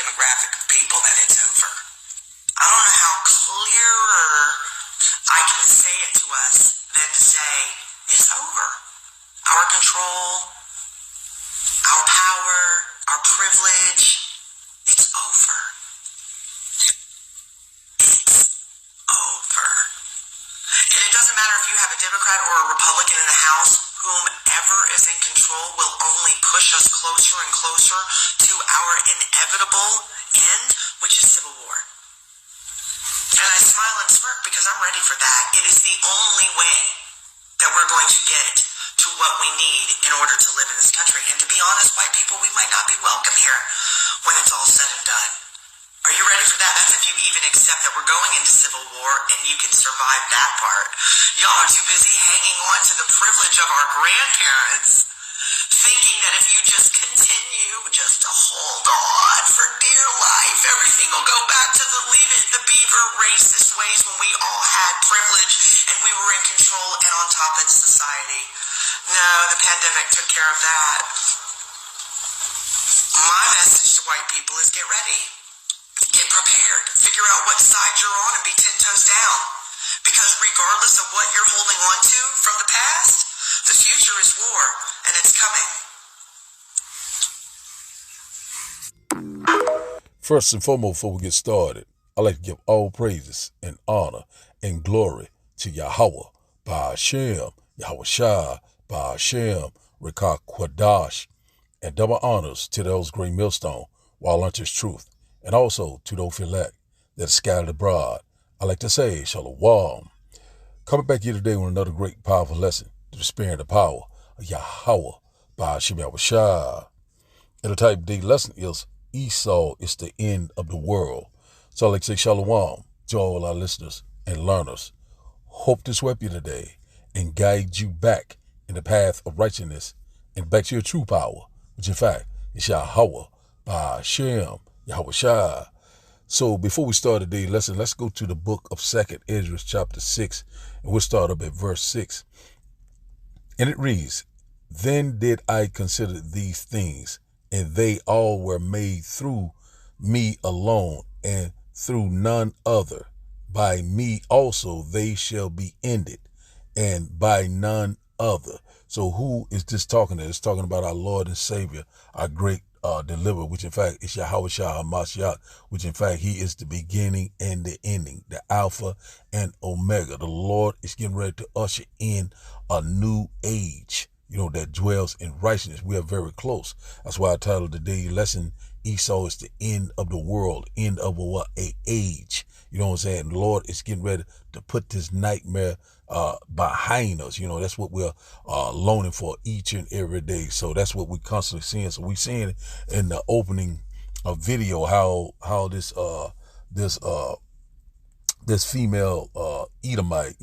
demographic of people that it's over. I don't know how clearer I can say it to us than to say it's over. Our control, our power, our privilege, it's over. It's over. And it doesn't matter if you have a Democrat or a Republican in the House, whomever is in control will only push us closer and closer to our inevitable end, which is civil war. And I smile and smirk because I'm ready for that. It is the only way that we're going to get to what we need in order to live in this country. And to be honest, white people, we might not be welcome here when it's all said and done. Are you ready for that? That's if you even accept that we're going into civil war and you can survive that part. Y'all are too busy hanging on to the privilege of our grandparents, thinking that if you just continue just to hold on for dear life, everything will go back to the leave it the beaver racist ways when we all had privilege and we were in control and on top of society. No, the pandemic took care of that. My message to white people is get ready. Get prepared. Figure out what side you're on and be 10 toes down. Because regardless of what you're holding on to from the past, the future is war, and it's coming. First and foremost, before we get started, I'd like to give all praises and honor and glory to Yahweh, Ba'ashem, Yahweh Shai, Ba'ashem, Rekah Kwadash, and double honors to those great millstone, while unto his truth, and also to those elect that are scattered abroad. I like to say, Shalom. Coming back here today with another great, powerful lesson to the spirit and the power of Yahweh by Hashem Yahweh Shai. And the type of day lesson is Esau is the end of the world. So I like to say Shalom to all our listeners and learners. Hope to sweep you today and guide you back in the path of righteousness and back to your true power, which in fact is Yahweh by Hashem Yahweh Shai. So before we start today's lesson, let's go to the book of 2nd Ezra chapter 6, and we'll start up at verse 6. And it reads, Then did I consider these things, and they all were made through me alone, and through none other. By me also they shall be ended, and by none other. So who is this talking to? It's talking about our Lord and Savior, our great deliverer, which in fact is Yahweh Shai HaMashiach, which in fact he is the beginning and the ending, the Alpha and Omega. The Lord is getting ready to usher in a new age, that dwells in righteousness. We are very close. That's why I titled today's lesson, Esau is the end of the world, end of a age. You know what I'm saying? The Lord is getting ready to put this nightmare behind us. That's what we're longing for each and every day. So that's what we're constantly seeing. So we're seeing in the opening video how this female Edomite,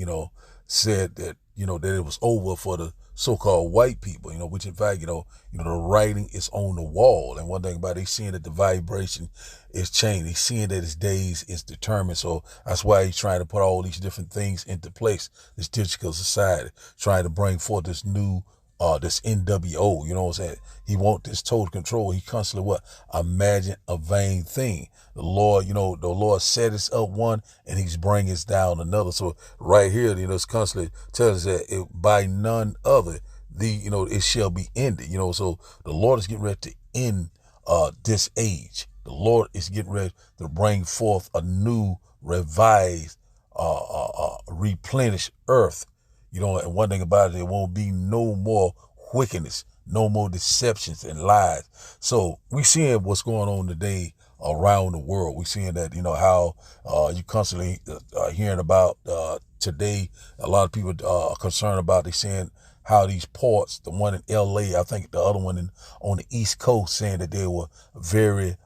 said that, that it was over for the so-called white people, which in fact, the writing is on the wall. And one thing about it, they seeing that the vibration is changing. They seeing that his days is determined. So that's why he's trying to put all these different things into place, this digital society, trying to bring forth this new, this NWO, you know what I'm saying? He wants this total control. He constantly imagine a vain thing. The Lord, the Lord set us up one and he's bringing us down another. So right here, it's constantly telling us that by none other, it shall be ended. So the Lord is getting ready to end this age. The Lord is getting ready to bring forth a new, revised, replenished earth. And one thing about it, there won't be no more wickedness, no more deceptions and lies. So we seeing what's going on today around the world. We seeing that, how you constantly hearing about today. A lot of people are concerned about, they saying how these ports, the one in LA, I think the other one on the East Coast, saying that they were very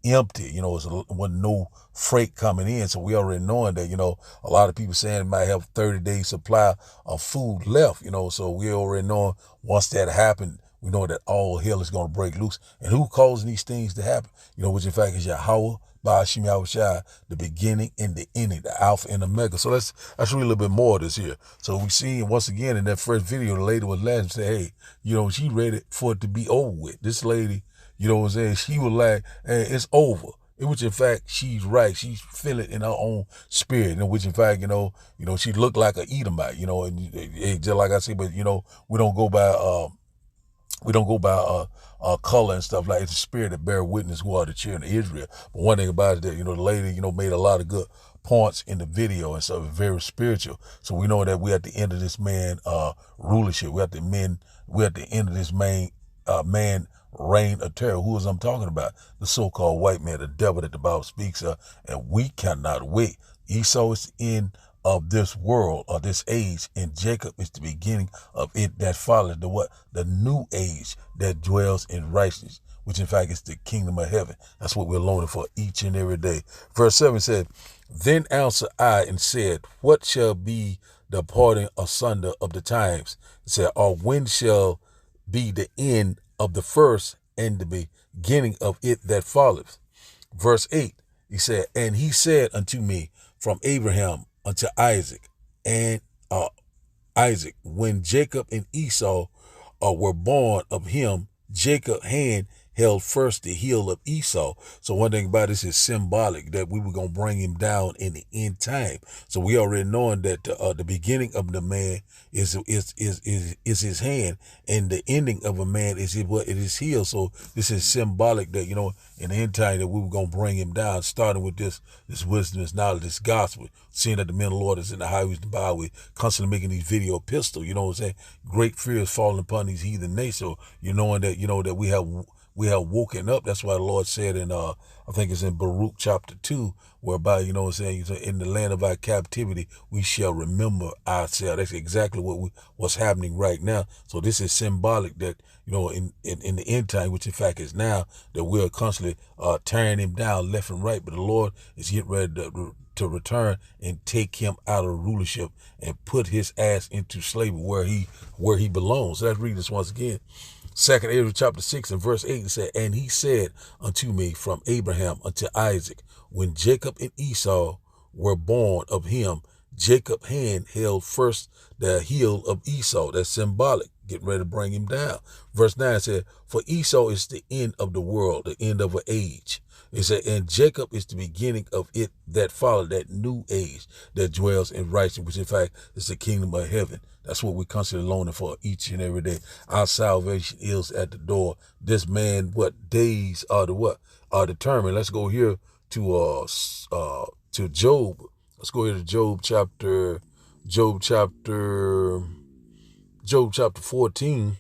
empty, it wasn't no freight coming in. So we already knowing that, a lot of people saying it might have 30 days supply of food left, so we already know once that happened, we know that all hell is going to break loose. And who causing these things to happen, which in fact is Yahweh, Ba'ashem Yahweh Shai, the beginning and the ending, the Alpha and Omega. So let's read a little bit more of this here. So we see once again in that first video, the lady was laughing and said, hey, she ready for it to be over with. This lady, You know what I'm saying? She was like, hey, it's over. In which in fact she's right. She's feeling in her own spirit. In which in fact, she looked like an Edomite, and just like I said, but we don't go by color and stuff like it's the spirit that bear witness who are the children of Israel. But one thing about it that, the lady, made a lot of good points in the video and so it's very spiritual. So we know that we're at the end of this man rulership. We're at the end of this man reign of terror. Who is I'm talking about? The so-called white man, the devil that the Bible speaks of, and we cannot wait. Esau is the end of this world or this age, and Jacob is the beginning of it that follows the what? The new age that dwells in righteousness, which in fact is the kingdom of heaven. That's what we're longing for each and every day. Verse 7 said, Then answered I and said, What shall be the parting asunder of the times? It said, Or when shall be the end of the first and the beginning of it that followeth? Verse 8, he said, And he said unto me, From Abraham unto Isaac, and Isaac, when Jacob and Esau were born of him, Jacob's hand held first the heel of Esau. So one thing about this is symbolic that we were going to bring him down in the end time. So we already knowing that the beginning of the man is his hand, and the ending of a man is his heel. So this is symbolic that in the end time that we were going to bring him down, starting with this wisdom, this knowledge, this gospel. Seeing that the men of the Lord is in the highways and byways, constantly making these video epistles. You know what I'm saying? Great fear is falling upon these heathen nations. So knowing that that we have woken up. That's why the Lord said in I think it's in Baruch chapter 2, whereby in the land of our captivity we shall remember ourselves. That's exactly what's happening right now. So this is symbolic that in the end time, which in fact is now, that we're constantly tearing him down left and right. But the Lord is getting ready to return and take him out of rulership and put his ass into slavery where he belongs. So let's read this once again. 2 Ezra chapter 6 and verse 8, it said, And he said unto me, From Abraham unto Isaac, when Jacob and Esau were born of him, Jacob's hand held first the heel of Esau. That's symbolic, getting ready to bring him down. Verse 9 said, For Esau is the end of the world, the end of an age. It said, and Jacob is the beginning of it that followed, that new age that dwells in righteousness, which in fact is the kingdom of heaven. That's what we're constantly longing for each and every day. Our salvation is at the door. This man, what days are determined. Let's go here to Job. Let's go here to Job chapter 14.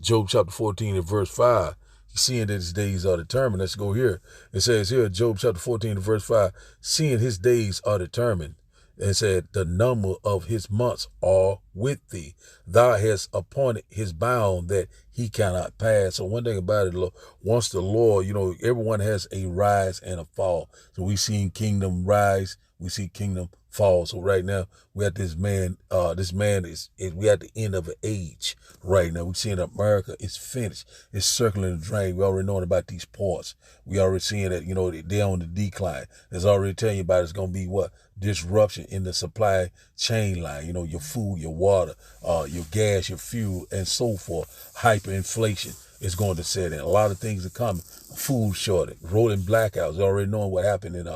Job chapter 14 and verse 5. Seeing that his days are determined. Let's go here. It says here, Job chapter 14 and verse 5, seeing his days are determined. And said, the number of his months are with thee. Thou hast appointed his bound that he cannot pass. So one thing about it, once the Lord, everyone has a rise and a fall. So we seen kingdom rise, we see kingdom fall. So right now we at this man is we at the end of an age right now. We seeing America is finished. It's circling the drain. We already knowing about these ports. We already seeing that, they're on the decline. It's already telling you about it's going to be what? Disruption in the supply chain line, your food, your water, your gas, your fuel, and so forth. Hyperinflation is going to set in. A lot of things are coming. Food shortage, rolling blackouts. Already knowing what happened in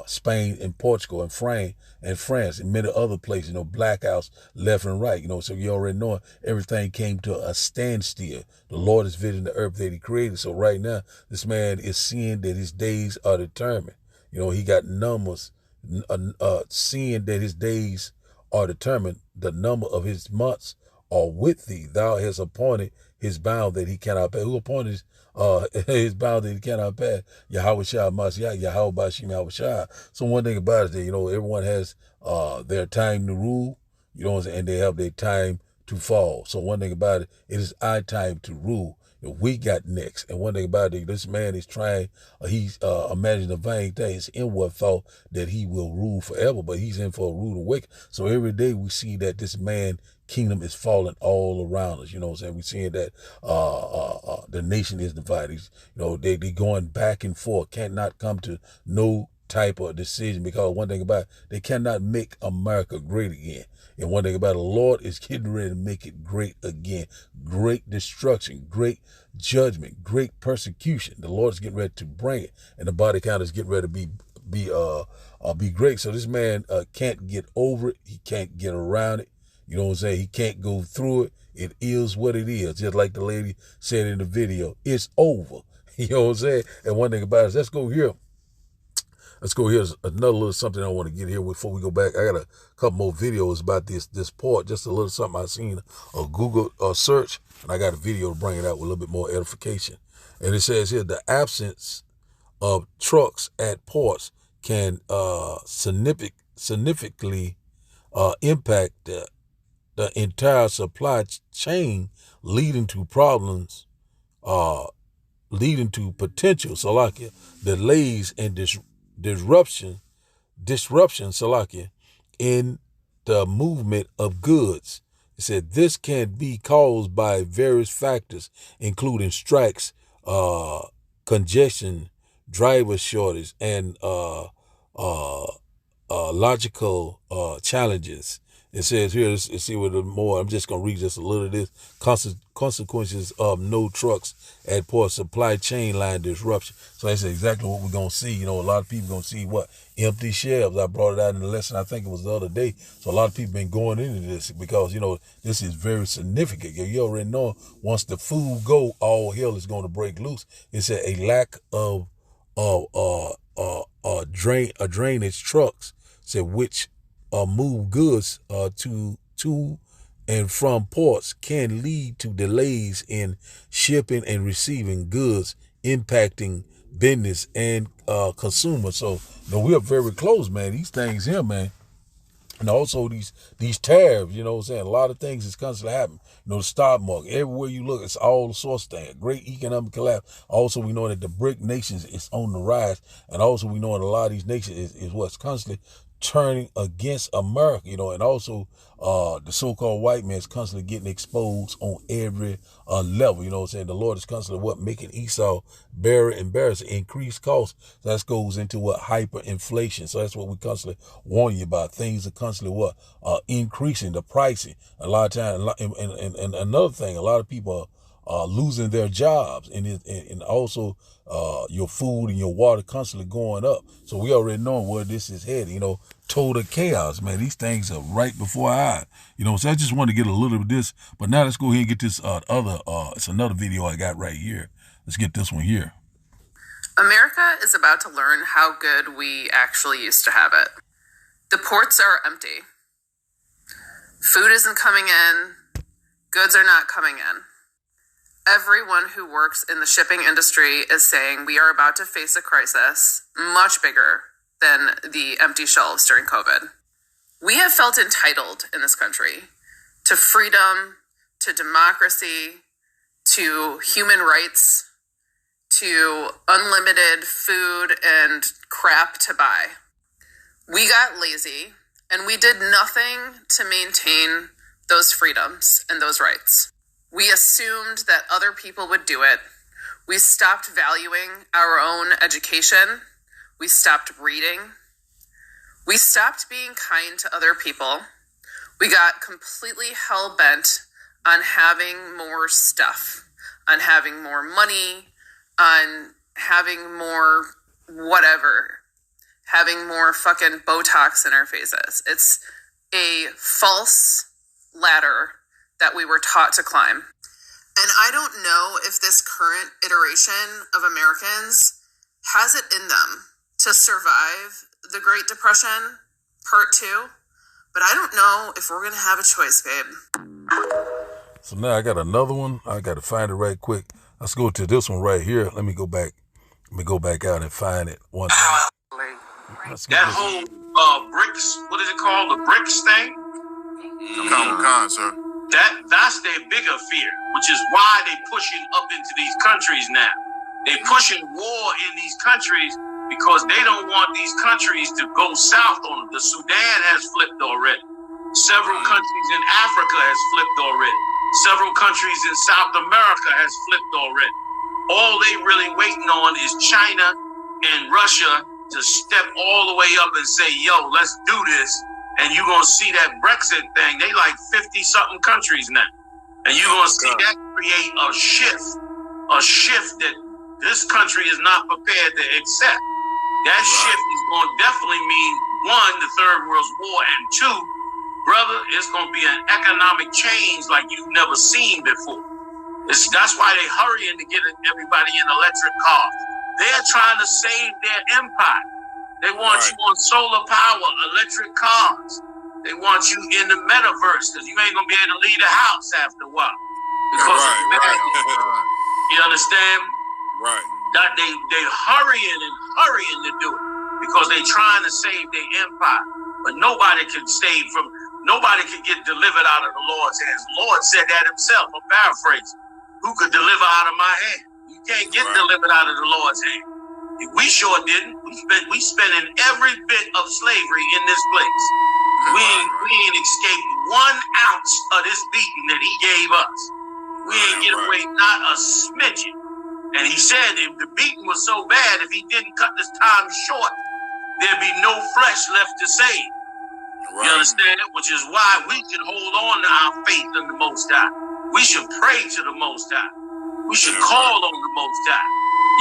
Spain and Portugal and France and many other places. Blackouts left and right. So you already know everything came to a standstill. The Lord is visiting the earth that He created. So right now, this man is seeing that his days are determined. He got numbers. Seeing that his days are determined, the number of his months are with thee. Thou hast appointed his bound that he cannot pass. Who appointed his bound that he cannot pass? Yahweh Shah Mashiach, Yahweh Bashim Yahweh Shah. So one thing about it, that everyone has their time to rule, and they have their time to fall. So one thing about it is our time to rule. We got next. And one thing about it, this man is trying, he's imagining a vain thing. It's inward thought that he will rule forever, but he's in for a rude awakening. So every day we see that this man kingdom is falling all around us. We're seeing that the nation is divided. They going back and forth, cannot come to no type of decision, because one thing about it, they cannot make America great again. And one thing about it, the Lord is getting ready to make it great again. Great destruction, great judgment, great persecution. The Lord is getting ready to bring it, and the body count is getting ready to be great. So this man can't get over it. He can't get around it. You know what I'm saying? He can't go through it. It is what it is. Just like the lady said in the video, it's over. You know what I'm saying? And one thing about it, let's go here. Let's go here. Another little something I want to get here before we go back. I got a couple more videos about this port. Just a little something I seen a Google search, and I got a video to bring it out with a little bit more edification. And it says here, the absence of trucks at ports can significantly impact the entire supply chain, leading to problems, leading to potential delays and disruption, in the movement of goods. It said this can be caused by various factors, including strikes, congestion, driver shortage, and logical challenges. It says here, let's see what more. I'm just going to read just a little of this. Consequences of no trucks at port, supply chain line disruption. So that's exactly what we're going to see. You know, a lot of people going to see what? Empty shelves. I brought it out in the lesson, I think it was the other day. So a lot of people been going into this because, you know, this is very significant. You already know once the food go, all hell is going to break loose. It's a lack of drainage trucks, said which move goods to and from ports can lead to delays in shipping and receiving goods, impacting business and consumers. So, you know, we are very close, man. These things here, man. And also these tariffs, you know what I'm saying? A lot of things is constantly happening. You know, the stock market, everywhere you look, it's all the sorts of things. Great economic collapse. Also, we know that the BRIC nations is on the rise. And also, we know that a lot of these nations is what's constantly turning against America, you know, and also the so-called white man is constantly getting exposed on every level, you know what I'm saying? The Lord is constantly making Esau very embarrassing, increased costs. So that goes into hyperinflation. So that's what we constantly warn you about. Things are constantly increasing, the pricing. A lot of times, and another thing, a lot of people are losing their jobs, and also your food and your water constantly going up. So we already know where this is headed, you know, total chaos, man. These things are right before our eyes, you know. So I just wanted to get a little of this, but now let's go ahead and get this it's another video I got right here. Let's get this one here. America is about to learn how good we actually used to have it. The ports are empty. Food isn't coming in. Goods are not coming in. Everyone who works in the shipping industry is saying we are about to face a crisis much bigger than the empty shelves during COVID. We have felt entitled in this country to freedom, to democracy, to human rights, to unlimited food and crap to buy. We got lazy and we did nothing to maintain those freedoms and those rights. We assumed that other people would do it. We stopped valuing our own education. We stopped reading. We stopped being kind to other people. We got completely hell-bent on having more stuff, on having more money, on having more whatever, having more fucking Botox in our faces. It's a false ladder that we were taught to climb. And I don't know if this current iteration of Americans has it in them to survive the Great Depression, Part 2, but I don't know if we're going to have a choice, babe. So now I got another one. I got to find it right quick. Let's go to this one right here. Let me go back out and find it. One that whole bricks, what is it called? The bricks thing? Con, sir. That's their bigger fear, which is why they pushing up into these countries now. They pushing war in these countries because they don't want these countries to go south on them. The Sudan has flipped already. Several countries in Africa has flipped already. Several countries in South America has flipped already. All they really waiting on is China and Russia to step all the way up and say, yo, let's do this. And you're going to see that Brexit thing. They like 50-something countries now. And you're going to see that create a shift that this country is not prepared to accept. That shift is going to definitely mean, one, the Third World War, and two, brother, it's going to be an economic change like you've never seen before. That's why they hurrying to get everybody in electric cars. They're trying to save their empire. They want you on solar power, electric cars. They want you in the metaverse because you ain't going to be able to leave the house after a while. Because you understand? Right. That they hurrying to do it because they trying to save their empire. But nobody can get delivered out of the Lord's hands. The Lord said that himself. I'm paraphrasing. Who could deliver out of my hand? You can't get delivered out of the Lord's hand. We sure didn't. We spending every bit of slavery in this place. We ain't escaped 1 ounce of this beating that he gave us. We ain't get away not a smidgen. And he said if the beating was so bad, if he didn't cut this time short, there'd be no flesh left to save. You understand? Which is why we should hold on to our faith in the Most High. We should pray to the Most High. We should call on the Most High.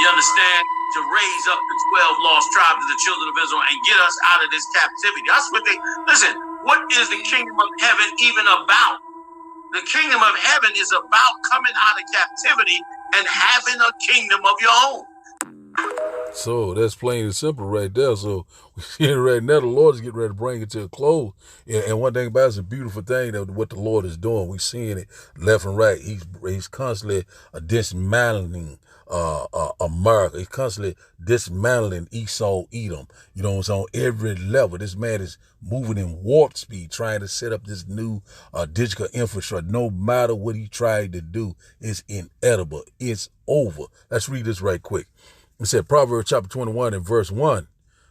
You understand? To raise up the 12 lost tribes of the children of Israel and get us out of this captivity. That's what listen, what is the kingdom of heaven even about? The kingdom of heaven is about coming out of captivity and having a kingdom of your own. So that's plain and simple right there. So we see it right now. The Lord is getting ready to bring it to a close. And one thing about it is a beautiful thing that what the Lord is doing. We're seeing it left and right. He's constantly dismantling America. He's constantly dismantling Esau, Edom. You know what I'm saying? On every level. This man is moving in warp speed, trying to set up this new digital infrastructure. No matter what he tried to do, it's inedible. It's over. Let's read this right quick. It said Proverbs chapter 21 and verse 1.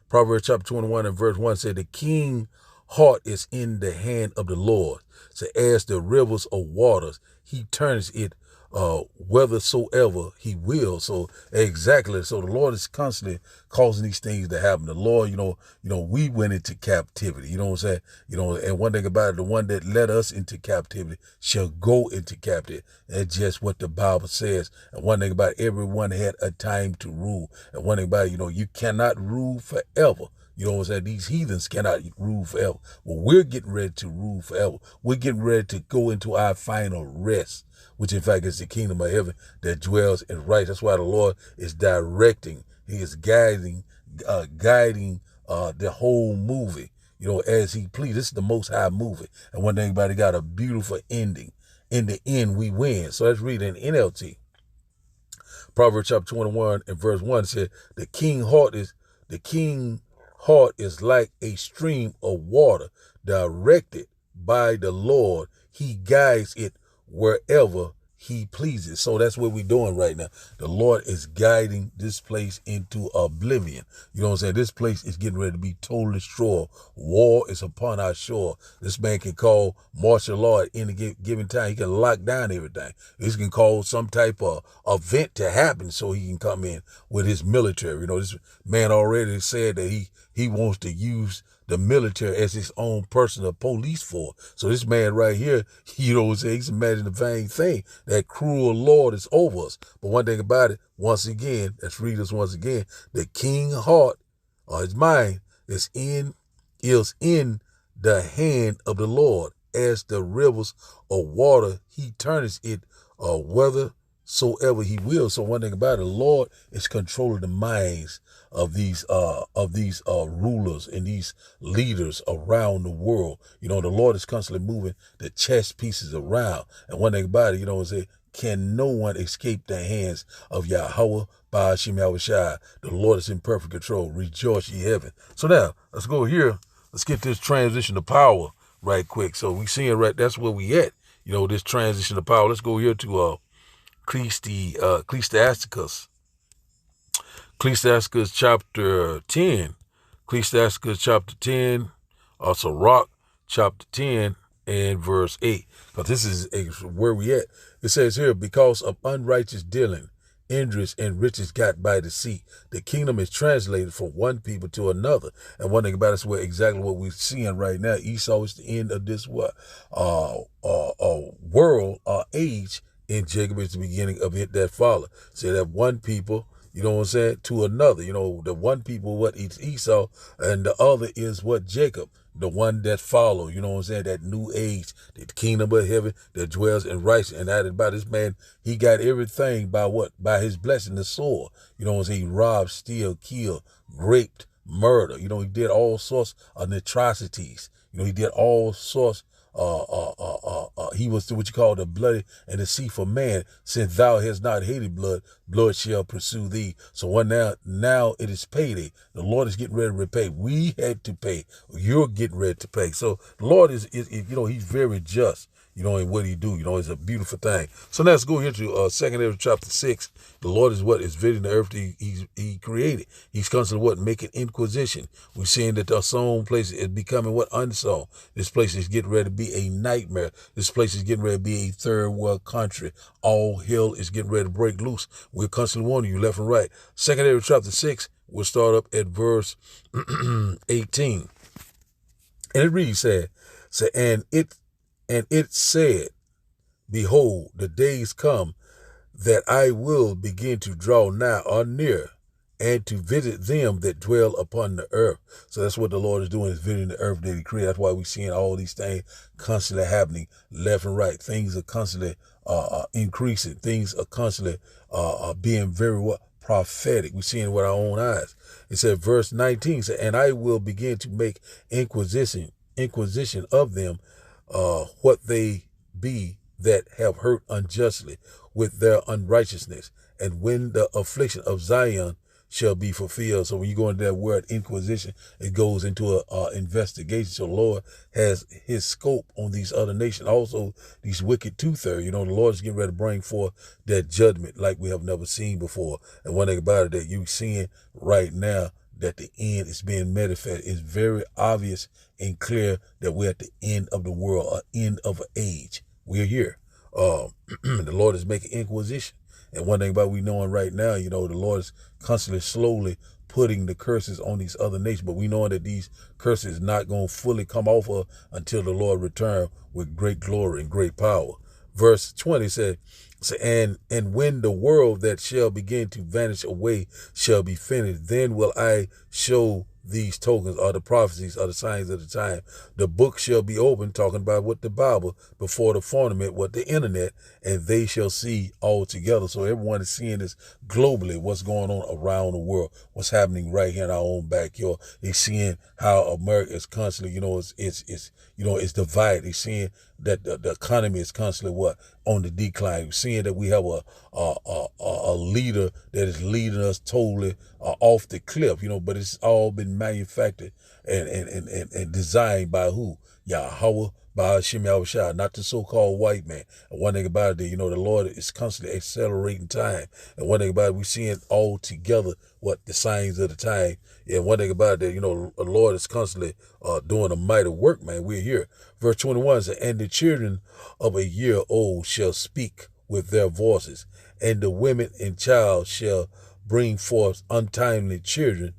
Proverbs chapter 21 and verse 1 said, the king's heart is in the hand of the Lord. So as the rivers of waters, he turns it whithersoever he will. So exactly. So the Lord is constantly causing these things to happen. The Lord, we went into captivity. You know what I'm saying? And one thing about it, the one that led us into captivity shall go into captivity. That's just what the Bible says. And one thing about it, everyone had a time to rule. And one thing about it, you cannot rule forever. You know what I'm saying? These heathens cannot rule forever. Well, we're getting ready to rule forever. We're getting ready to go into our final rest, which in fact is the kingdom of heaven that dwells in right. That's why the Lord is directing. He is guiding the whole movie, as he pleases. This is the Most High movie. And one thing about it, got a beautiful ending. In the end, we win. So let's read in NLT. Proverbs chapter 21 and verse 1 said, the king's heart is like a stream of water directed by the Lord. He guides it wherever he pleases. So that's what we're doing right now. The Lord is guiding this place into oblivion. You know what I'm saying? This place is getting ready to be totally destroyed. War is upon our shore. This man can call martial law at any given time. He can lock down everything. This can call some type of event to happen so he can come in with his military. This man already said that he wants to use the military as his own personal police force. So this man right here, he's imagining the vain thing. That cruel Lord is over us. But one thing about it, once again, let's read this once again. The king's heart, or his mind, is in the hand of the Lord. As the rivers of water, he turns it whithersoever he will. So one thing about it, the Lord is controlling the minds of these rulers and these leaders around the world. The Lord is constantly moving the chess pieces around. And one thing about it, can no one escape the hands of Yahweh Ba'ashim Yahushai? The Lord is in perfect control. Rejoice ye heaven. So now let's go here. Let's get this transition to power right quick. So we seeing right, that's where we at. This transition to power. Let's go here to Ecclesiasticus. Ecclesiasticus chapter 10. Ecclesiasticus chapter 10. Also Sirach chapter 10 and verse 8. Because this is where we at. It says here, because of unrighteous dealing interest and riches got by deceit. The kingdom is translated from one people to another. And one thing about it is exactly what we're seeing right now. Esau is the end of this world age, and Jacob is the beginning of it that follow. So that one people, you know what I'm saying, to another. You know, the one people, what it's Esau, and the other is what Jacob, the one that follow, you know what I'm saying, that new age, the kingdom of heaven that dwells in righteousness. And added by this man, he got everything by what? By his blessing, the sword. You know what I'm saying? He robbed, steal, kill, raped, murder. You know, he did all sorts of atrocities. You know, he did all sorts. He was what you call the bloody and deceitful man. Since thou hast not hated blood, blood shall pursue thee. So now it is payday. The Lord is getting ready to repay. We had to pay. You're getting ready to pay. So the Lord is you know, he's very just. You know, in what he do, you know, it's a beautiful thing. So now let's go here to 2nd Ezra chapter 6. The Lord is what is visiting the earth he created. He's constantly what? Making inquisition. We're seeing that the sown place is becoming what? Unsown. This place is getting ready to be a nightmare. This place is getting ready to be a third world country. All hell is getting ready to break loose. We're constantly warning you left and right. 2nd Ezra chapter 6, we'll start up at verse 18. And it reads, and it said, behold, the days come that I will begin to draw nigh or near, and to visit them that dwell upon the earth. So that's what the Lord is doing, is visiting the earth that he created. That's why we're seeing all these things constantly happening left and right. Things are constantly increasing. Things are constantly being very prophetic. We're seeing it with our own eyes. It said, verse 19 said, and I will begin to make inquisition of them, what they be that have hurt unjustly with their unrighteousness, and when the affliction of Zion shall be fulfilled. So when you go into that word inquisition, it goes into a investigation. So the Lord has his scope on these other nations, also these wicked 2/3. You know, the Lord is getting ready to bring forth that judgment like we have never seen before. And one thing about it that you're seeing right now, that the end is being manifested. It's very obvious and clear that we're at the end of the world, an end of an age. We're here. The Lord is making inquisition. And one thing about we knowing right now, you know, the Lord is constantly, slowly putting the curses on these other nations. But we know that these curses not going to fully come off of until the Lord return with great glory and great power. Verse 20 said, and when the world that shall begin to vanish away shall be finished, then will I show these tokens or the prophecies or the signs of the time. The book shall be open, talking about what the Bible, before the firmament, what the internet, and they shall see all together. So everyone is seeing this globally, what's going on around the world, what's happening right here in our own backyard. They're seeing how America is constantly, you know, it's divided. They're seeing that the economy is constantly on the decline. We're seeing that we have a leader that is leading us totally off the cliff, you know, but it's all been manufactured and designed by who? Yahweh, by Hashem Yahushua, not the so-called white man. And one thing about it, you know, the Lord is constantly accelerating time. And one thing about it, we're seeing all together what the signs of the time. And one thing about it, you know, the Lord is constantly doing a mighty work, man. We're here. Verse 21 says, and the children of a year old shall speak with their voices, and the women and child shall bring forth untimely children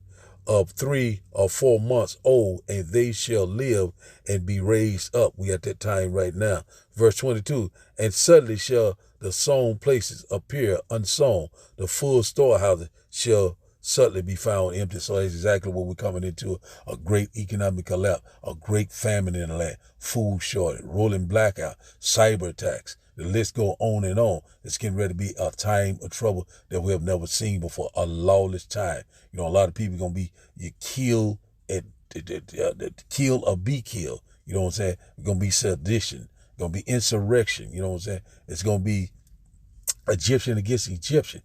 of 3 or 4 months old, and they shall live and be raised up. We at that time right now. Verse 22, and suddenly shall the sown places appear unsown. The full storehouses shall suddenly be found empty. So that's exactly what we're coming into, a great economic collapse, a great famine in the land, food shortage, rolling blackout, cyber attacks. The list go on and on. It's getting ready to be a time of trouble that we have never seen before, a lawless time. You know, a lot of people going to be killed kill or be killed. You know what I'm saying? It's going to be sedition, going to be insurrection. You know what I'm saying? It's going to be Egyptian against Egyptian.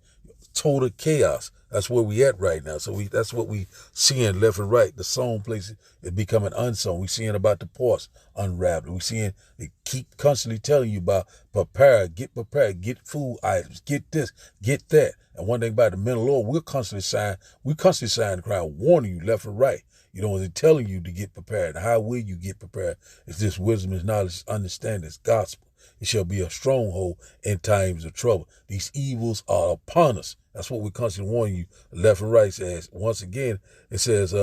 Total chaos. That's where we at right now. So that's what we seeing left and right. The sown places is becoming unsown. We seeing about the ports unraveling. We seeing they keep constantly telling you about prepare, get food items, get this, get that. And one thing about the men of the Lord, we're constantly signing the crowd, warning you left and right. You know, they're telling you to get prepared. How will you get prepared? It's this wisdom, is knowledge, understanding, it's gospel. It shall be a stronghold in times of trouble. These evils are upon us. That's what we constantly warn you, left and right. Says once again, it says,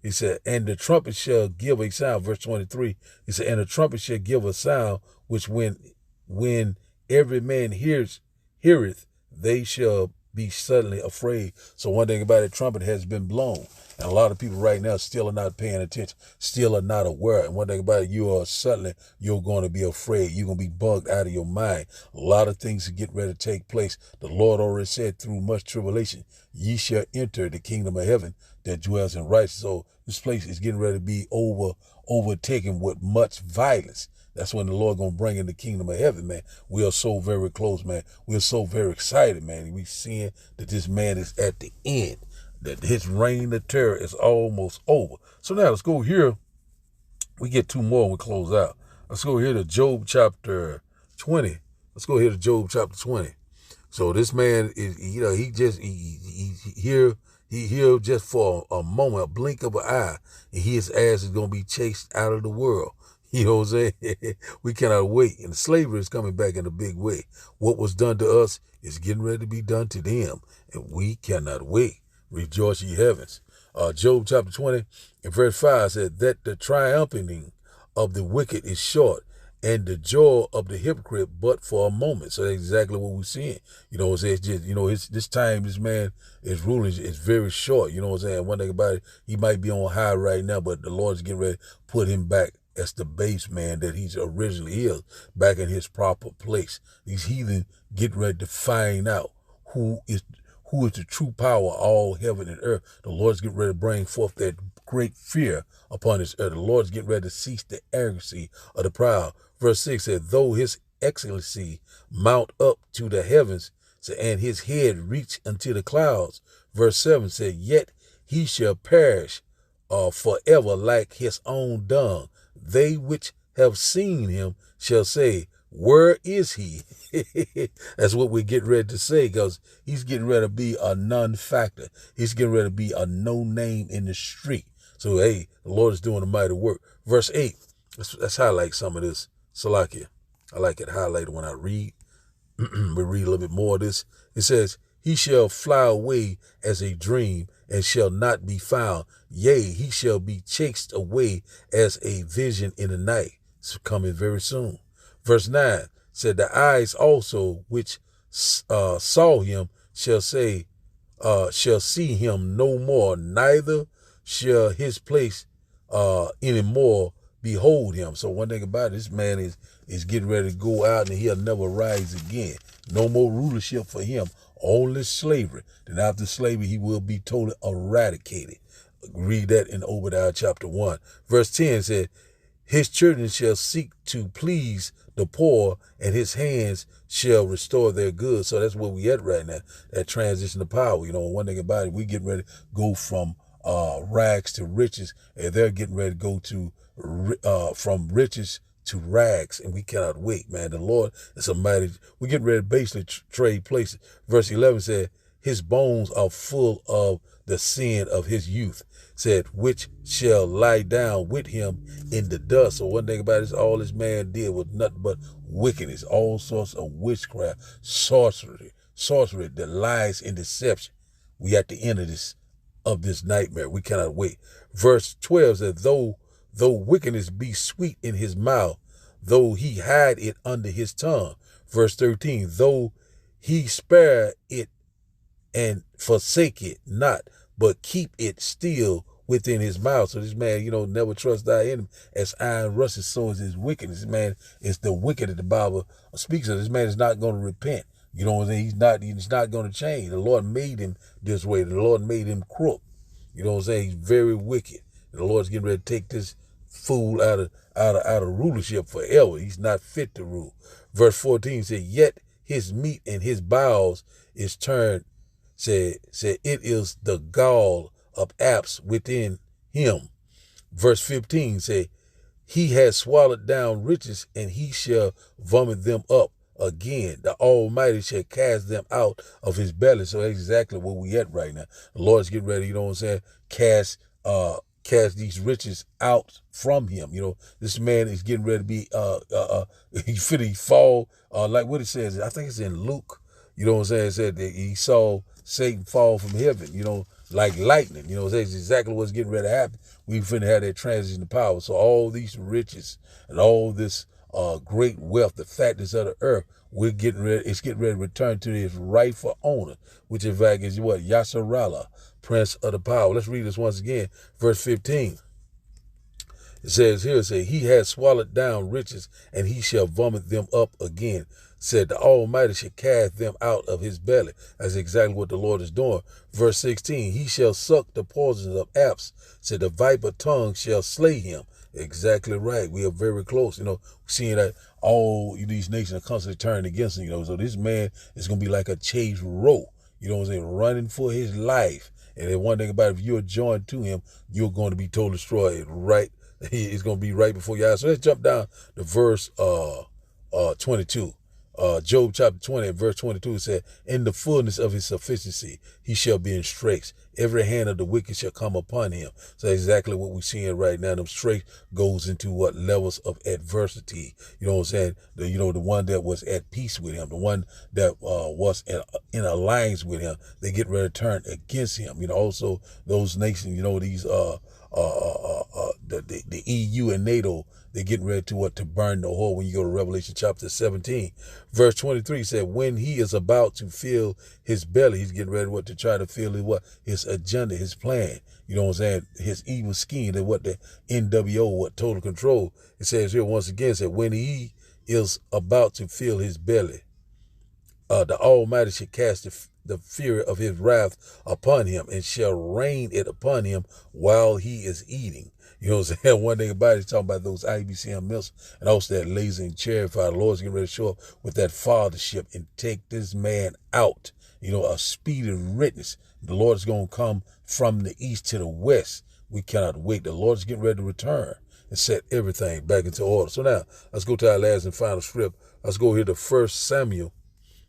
he said, and the trumpet shall give a sound. Verse 23. He said, and the trumpet shall give a sound, which when every man heareth, they shall be suddenly afraid. So one thing about it, trumpet has been blown. And a lot of people right now still are not paying attention, still are not aware. And one thing about it, you're going to be afraid. You're going to be bugged out of your mind. A lot of things are getting ready to take place. The Lord already said, through much tribulation, ye shall enter the kingdom of heaven that dwells in righteousness. So this place is getting ready to be overtaken with much violence. That's when the Lord gonna bring in the kingdom of heaven, man. We are so very close, man. We are so very excited, man. We seeing that this man is at the end, that his reign of terror is almost over. So now let's go here. We get two more and we close out. Let's go here to Job chapter 20. Let's go here to Job chapter 20. So this man is, he here just for a moment, a blink of an eye, and his ass is gonna be chased out of the world. You know what I'm saying? We cannot wait. And slavery is coming back in a big way. What was done to us is getting ready to be done to them. And we cannot wait. Rejoice, ye heavens. Job chapter 20 and verse 5 said that the triumphing of the wicked is short, and the joy of the hypocrite but for a moment. So that's exactly what we're seeing. You know what I'm saying? It's just, this time this man is ruling is very short. You know what I'm saying? One thing about it, he might be on high right now, but the Lord's getting ready to put him back as the base man that he's originally is, back in his proper place. These heathen get ready to find out who is the true power of all heaven and earth. The Lord's getting ready to bring forth that great fear upon his earth. The Lord's getting ready to cease the arrogancy of the proud. Verse 6 said, though his excellency mount up to the heavens, and his head reach unto the clouds. Verse 7 said, yet he shall perish forever like his own dung. They which have seen him shall say, where is he? That's what we get ready to say, because he's getting ready to be a non-factor. He's getting ready to be a no-name in the street. So, hey, the Lord is doing a mighty work. Verse 8, let's highlight some of this. Salakia. I like it highlighted when I read. We read a little bit more of this. It says, he shall fly away as a dream and shall not be found. Yea, he shall be chased away as a vision in the night. It's coming very soon. Verse 9 said, the eyes also which saw him shall see him no more, neither shall his place anymore behold him. So one thing about it, this man is getting ready to go out and he'll never rise again. No more rulership for him, only slavery. Then after slavery, he will be totally eradicated. Read that in Obadiah chapter 1. Verse 10 said, his children shall seek to please the poor, and his hands shall restore their goods. So that's where we at right now, that transition to power. You know, one thing about it, we getting ready to go from rags to riches, and they're getting ready to go to from riches to rags, and we cannot wait, man. The Lord is a mighty, we getting ready to basically trade places. Verse 11 said, his bones are full of the sin of his youth, said, which shall lie down with him in the dust. So one thing about it is all this man did was nothing but wickedness, all sorts of witchcraft, sorcery, that lies and deception. We at the end of this nightmare. We cannot wait. Verse 12 says, though wickedness be sweet in his mouth, though he hide it under his tongue. Verse 13, though he spare it and forsake it not, but keep it still within his mouth. So this man, never trust thy enemy. As iron rusts, so is his wickedness. This man is the wicked that the Bible speaks of. This man is not going to repent. You know what I'm saying? He's not going to change. The Lord made him this way. The Lord made him crook. You know what I'm saying? He's very wicked. And the Lord's getting ready to take this fool out of rulership forever. He's not fit to rule. Verse 14 said, yet his meat and his bowels is turned, said it is the gall of apes within him. Verse 15 said, he has swallowed down riches, and he shall vomit them up again. The Almighty shall cast them out of his belly. So that's exactly where we at right now. The Lord's getting ready, cast cast these riches out from him. This man is getting ready to be he finna fall, like what it says, I think it's in Luke, you know what I'm saying? It said that he saw Satan fall from heaven, like lightning. That's exactly what's getting ready to happen. We finna have that transition of power. So all these riches and all this great wealth, the fatness of the earth, it's getting ready to return to its rightful owner, which in fact is what? Yasharallah, Prince of the power. Let's read this once again, verse 15. It says here, he has swallowed down riches, and he shall vomit them up again. Said the Almighty shall cast them out of his belly. That's exactly what the Lord is doing. Verse 16, he shall suck the poisons of apes. Said the viper tongue shall slay him. Exactly right. We are very close. Seeing that all these nations are constantly turning against him. So this man is going to be like a chased roe. Running for his life. And then one thing about it, if you're joined to him, you're going to be totally destroyed, right? It's going to be right before your eyes. So let's jump down to verse 22. Job chapter 20 and verse 22 said, in the fullness of his sufficiency, he shall be in straits. Every hand of the wicked shall come upon him. So that's exactly what we're seeing right now. Them straits goes into what levels of adversity. You know what I'm saying? The one that was at peace with him, the one that was in alliance with him, they get ready to turn against him. Also those nations, these the EU and NATO, they're getting ready to burn the whole. When you go to Revelation chapter 17, verse 23 said, when he is about to fill his belly, he's getting ready to try to fill his agenda, his plan. You know what I'm saying? His evil scheme, that what the NWO, total control. It says here once again, it said, when he is about to fill his belly, the Almighty shall cast the fury of his wrath upon him, and shall rain it upon him while he is eating. You know what I'm saying? One thing about it, he's talking about those IBCM missiles and also that laser and chariot fire. The Lord's getting ready to show up with that fathership and take this man out. A speedy witness. The Lord's going to come from the east to the west. We cannot wait. The Lord's getting ready to return and set everything back into order. So now, let's go to our last and final script. Let's go here to 1 Samuel.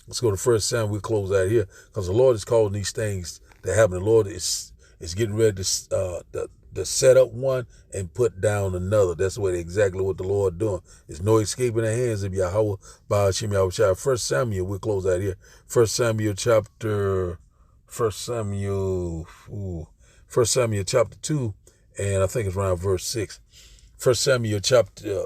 Let's go to 1 Samuel. We'll close out here because the Lord is calling these things to happen. The Lord is getting ready to set up one and put down another. That's exactly what the Lord doing. There's no escaping the hands of Yahweh by Hashem Yahushua. 1 Samuel, we'll close out here. 1 Samuel chapter 2, and I think it's around verse 6. 1 Samuel chapter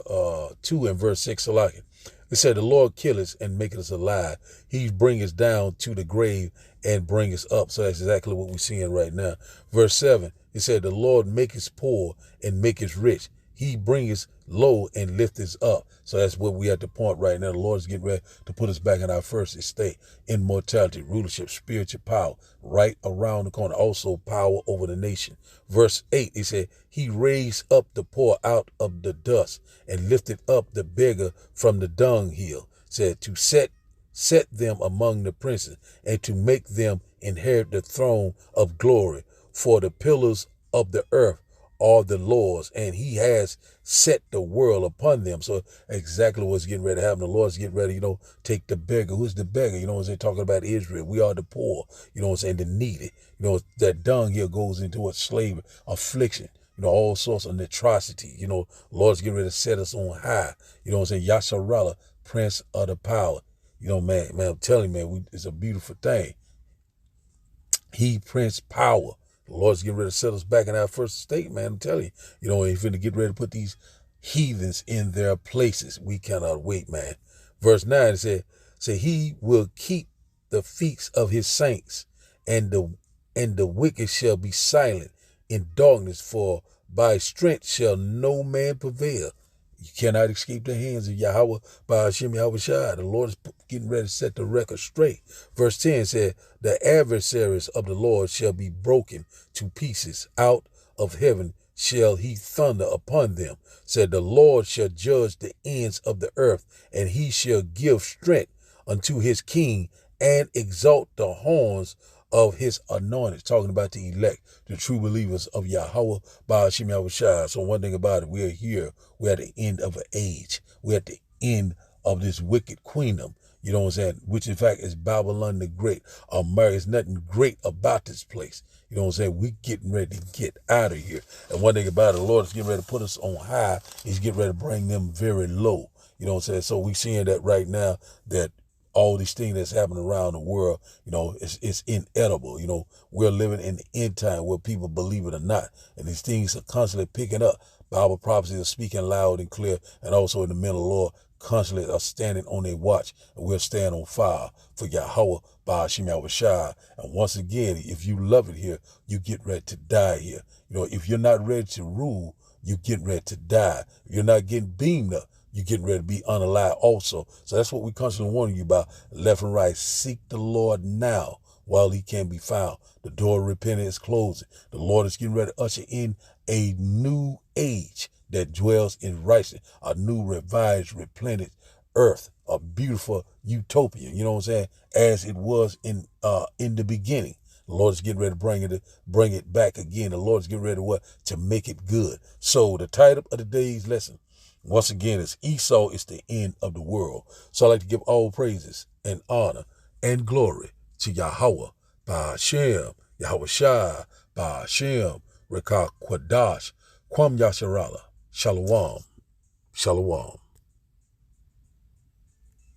2 and verse 6. So like it said, the Lord killeth and maketh us alive. He bring us down to the grave and bring us up. So that's exactly what we're seeing right now. Verse 7, it said, the Lord make us poor and make us rich. He bring us low and lift us up. So that's what we at the point right now. The Lord is getting ready to put us back in our first estate. Immortality, rulership, spiritual power, right around the corner. Also power over the nation. Verse 8, he said, he raised up the poor out of the dust and lifted up the beggar from the dunghill. Said to set them among the princes and to make them inherit the throne of glory. For the pillars of the earth are the Lord's, and he has set the world upon them. So exactly what's getting ready to happen. The Lord's getting ready, take the beggar. Who's the beggar? You know what I'm saying? Talking about Israel. We are the poor, you know what I'm saying? The needy. That dunghill goes into what? Slavery, affliction, all sorts of atrocity. The Lord's getting ready to set us on high. You know what I'm saying? Yasharallah, Prince of the power. Man, I'm telling you, man, it's a beautiful thing. He, Prince Power. The Lord's getting ready to set us back in our first estate, man. I'm telling you. He's finna get ready to put these heathens in their places. We cannot wait, man. Verse 9 said, he will keep the feet of his saints, and the wicked shall be silent in darkness, for by strength shall no man prevail. You cannot escape the hands of Yahweh by Hashem Yahushua. The Lord is getting ready to set the record straight. Verse 10 said, the adversaries of the Lord shall be broken to pieces. Out of heaven shall he thunder upon them. Said, the Lord shall judge the ends of the earth, and he shall give strength unto his king and exalt the horns of his anointed. Talking about the elect, the true believers of Yahweh by Hashem Yahushua. So one thing about it, we are here. We're at the end of an age. We're at the end of this wicked queendom. You know what I'm saying? Which in fact is Babylon the Great. America, there's nothing great about this place. You know what I'm saying? We getting ready to get out of here. And one thing about it, the Lord is getting ready to put us on high. He's getting ready to bring them very low. You know what I'm saying? So we seeing that right now, that all these things that's happening around the world, you know, it's inedible. You know, we're living in the end time where people believe it or not. And these things are constantly picking up. Bible prophecies are speaking loud and clear. And also in the men of the Lord constantly are standing on their watch. And we'll stand on fire for Yahweh by Hashem Yahushua. And once again, if you love it here, you get ready to die here. You know, if you're not ready to rule, you get ready to die. If you're not getting beamed up, you're getting ready to be unalive also. So that's what we constantly warning you about. Left and right, seek the Lord now while he can be found. The door of repentance is closing. The Lord is getting ready to usher in a new age that dwells in righteousness, a new revised, replenished earth, a beautiful utopia, you know what I'm saying, as it was in the beginning. The Lord is getting ready to bring it back again. The Lord is getting ready to make it good. So the title of today's lesson, once again, is Esau is the end of the world. So I'd like to give all praises and honor and glory to Yahweh, by Hashem, Yahweh Shai, by Hashem, Rekah Kwadash, Kwam Yasharala, Shalom, Shalom.